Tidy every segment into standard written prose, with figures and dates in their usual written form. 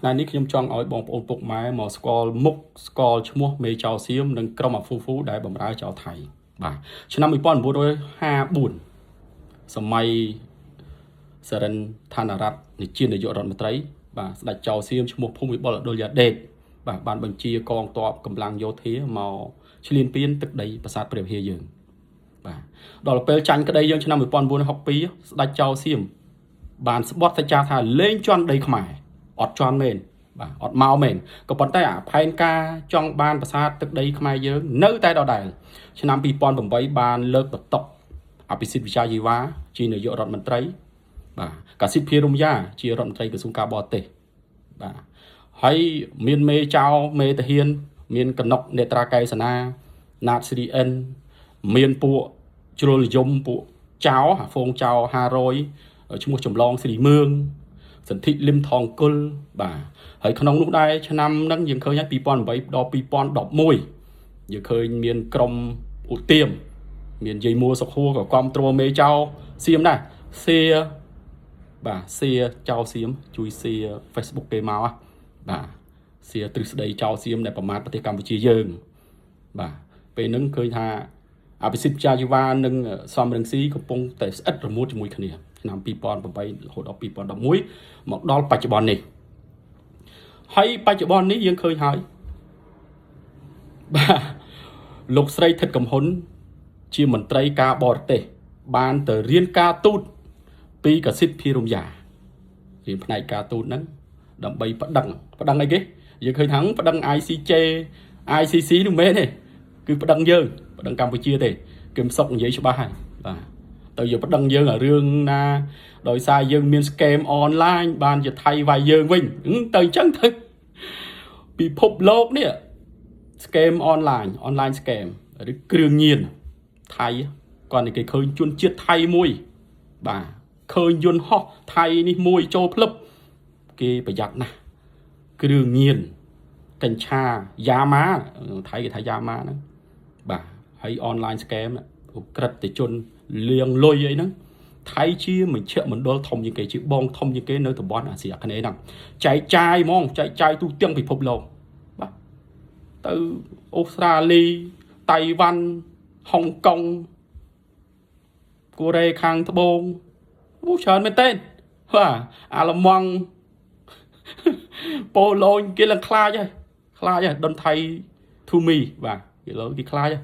ថ្ងៃនេះខ្ញុំចង់ឲ្យបងប្អូនពុកម៉ែមកស្គាល់មុខស្គាល់ឈ្មោះមេចៅសៀមនិងក្រុមអាហ្វូដែលបម្រើចៅថៃបាទឆ្នាំ1954សម័យសរិនឋានរដ្ឋនាយករដ្ឋមន្ត្រីបាទស្ដេចចៅសៀមឈ្មោះភូមិបុលអឌុលយ៉ាដេតបាទបានបញ្ជាកងទ័ពកម្លាំងយោធាមកឈ្លានពានទឹកដីប្រាសាទព្រះវិហារយើងបាទដល់ពេលចាញ់ក្តីយើងឆ្នាំ1962ស្ដេចចៅសៀមបានស្បត់សច្ចាថាលេងជន់ដីខ្មែរអត់ជន់មែនបាទអត់មកមែនក៏ប៉ុន្តែអាផែនការចង់បានប្រាសាទទឹកដីខ្មែរយើងនៅតែដដែលឆ្នាំ2008បានលើកបន្ទុកអភិសិទ្ធវិជ្ជាជីវ៉ាជានាយករដ្ឋមន្ត្រីបាទកាសិទ្ធភិរមយ៉ាជារដ្ឋមន្ត្រីក្រសួងការបរទេសបាទហើយមានមេចៅមេតាហានមានកណុកនេត្រាកែសនាណាតស្រីអិនមានពួកជ្រុលយមពួកចៅហ្វូងចៅ500ឈ្មោះចម្លងស្រីមឿងសន្ធិលឹមថងគុលបាទហើយក្នុងនោះដែរឆ្នាំហ្នឹងយើងឃើញហើយ2008ដល់2011យើងឃើញមានក្រុមឧទាមមានយាយមួសុខហួរក៏គ្រប់គ្រងមេចៅសៀមដែរសៀបាទសៀចៅសៀមជួយសៀ Facebook គេមកបាទសៀទ្រឹស្ដីចៅសៀមដែលប្រមាថប្រទេសកម្ពុជាយើងបាទពេលហ្នឹងឃើញថាអភិសិទ្ធវិជ្ជាជីវ៉ានិងសំរងស៊ីកំពុងតែស្អិតរមួតជាមួយគ្នាឆ្នាំ2008រហូតដល់2011មកដល់បច្ចុប្បន្ននេះហើយបច្ចុប្បន្ននេះយើងឃើញហើយបាទលោកស្រីថិតកំហ៊ុនជាមន្ត្រីការបរទេសបានទៅរៀនការទូតពីកាសិទ្ធភិរមយ៉ារៀនផ្នែកការទូតហ្នឹងដើម្បីប្តឹងអីគេយើងឃើញថាប្តឹង ICJ ICC នោះមែនទេគឺប្តឹងយើងប្តឹងកម្ពុជាទេគឹមសុកនិយាយច្បាស់ហើយបាទទៅយកប្តឹងយើងអារឿងណាដោយសារយើងមាន scam online បានជាថៃវាយយើងវិញទៅអញ្ចឹងទៅពិភពលោកនេះ scam online scam ឬគ្រឿងញៀនថៃគាត់និយាយឃើញជនជាតិថៃមួយបាទឃើញយន្តហោះថៃនេះមួយចូលផ្លឹបគេប្រយ័ត្នណាស់គ្រឿងញៀនកញ្ឆាយ៉ាម៉ាថៃគេថាយ៉ាម៉ាហ្នឹងបាទហើយ online scam ក្រិតជនលៀងលុយអីហ្នឹងថៃជាមជ្ឈមណ្ឌលធំជាងគេជាបងធំជាងគេនៅតំបន់អាស៊ីអាគ្នេយ៍ហ្នឹងចែកចាយហ្មងចែកចាយទូទាំងពិភពលោកបាទទៅអូស្ត្រាលីតៃវ៉ាន់ហុងកុងកូរ៉េខាងត្បូងច្រើនមែនទេបាទអាល្លឺម៉ង់ប៉ូឡូញគេឡើងខ្លាចហើយដុនថៃធូមីបាទគេខ្លាចហើយ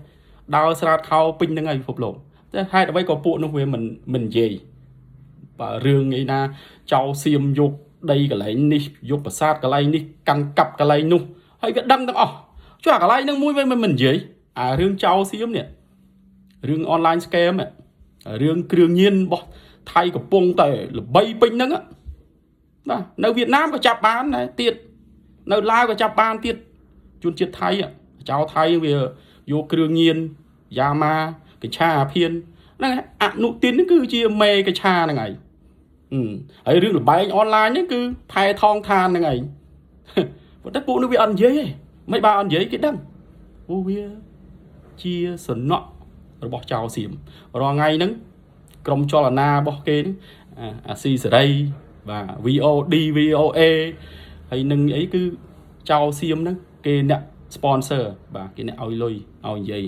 ដើរស្រាតខោពេញហ្នឹងហើយពិភពលោកតែហេតុអ្វីក៏ពួកនោះវាមិននិយាយបាទរឿងឯណាចៅសៀមយកដីកន្លែងនេះយកប្រាសាទកន្លែងនេះកាន់កាប់កន្លែងនោះហើយវាដឹងទាំងអស់ចុះអាកន្លែងហ្នឹងមួយវាមិននិយាយអារឿងចៅសៀមនេះរឿង online scam រឿងគ្រឿងញៀនរបស់ថៃកំពុងតែល្បីពេញហ្នឹងបាទនៅវៀតណាមក៏ចាប់បានដែរទៀតនៅឡាវក៏ចាប់បានទៀតជនជាតិថៃចៅថៃវាយកគ្រឿងញៀនយ៉ាម៉ាកញ្ឆាអាភៀនហ្នឹងអនុទានហ្នឹងគឺជាមេកញ្ឆាហ្នឹងហើយហើយរឿងលបែងអនឡាញហ្នឹងគឺផែថងឋានហ្នឹងហើយប៉ុន្តែពួកនោះវាអត់និយាយទេមិនបើអត់និយាយគេដឹងព្រោះវាជាសំណក់របស់ចៅសៀមរាល់ថ្ងៃហ្នឹងក្រុមចលនារបស់គេហ្នឹងអាស៊ីសេរីបាទ VOD VOA ហើយនឹងអីគឺចៅសៀមហ្នឹងគេអ្នក sponsor បាទគេអ្នកឲ្យលុយឲ្យនិយាយ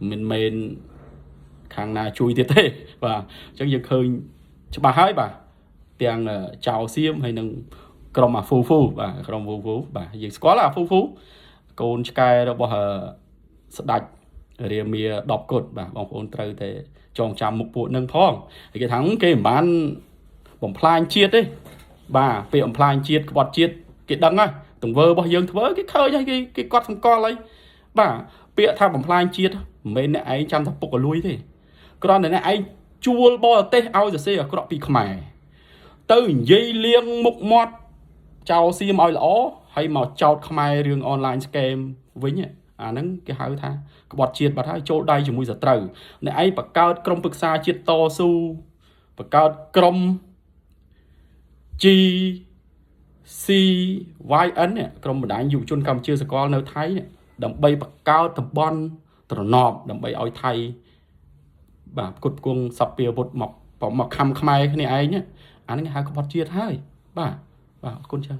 មិនមែនខាងណាជួយទៀតទេបាទអញ្ចឹងយើងឃើញច្បាស់ហើយបាទទាំងចៅសៀមហើយនឹងក្រុមអាហ្វូបាទក្រុមហ្វូបាទយើងស្គាល់អាហ្វូកូនឆ្កែរបស់ស្ដេចរាមា10កុដបាទបងប្អូនត្រូវតែចងចាំមុខពួកនឹងផងហើយគេថាគេមិនបានបំផ្លាញជាតិទេបាទពេលបំផ្លាញជាតិក្បត់ជាតិគេដឹងហើយទង្វើរបស់យើងធ្វើគេឃើញហើយគេគាត់សង្កល់ហើយបាទពាក្យថាបំផ្លាញជាតិមិនមែនអ្នកឯងចាំថាពុកកលួយទេគ្រាន់តែអ្នកឯងជួលបរទេសឲ្យសរសេរអាក្រក់ពីខ្មែរទៅនិយាយលៀងមុខមាត់ចៅសៀមឲ្យល្អហើយមកចោតខ្មែររឿង online scam វិញអាហ្នឹងគេហៅថាក្បត់ជាតិបាត់ហើយចូលដៃជាមួយសត្រូវអ្នកឯងបង្កើតក្រុមប្រឹក្សាជាតិតស៊ូបង្កើតក្រុម GCYN ក្រុមបណ្ដាញយុវជនកម្ពុជាសកលនៅថៃដើម្បីបង្កើតតំបន់ត្រណប់ដើម្បីឲ្យថៃបាទផ្គត់ផ្គង់សព្វាវុធមកខំខ្មែរគ្នាឯងអានេះហៅក្បត់ជាតិហើយបាទអរគុណច្រើន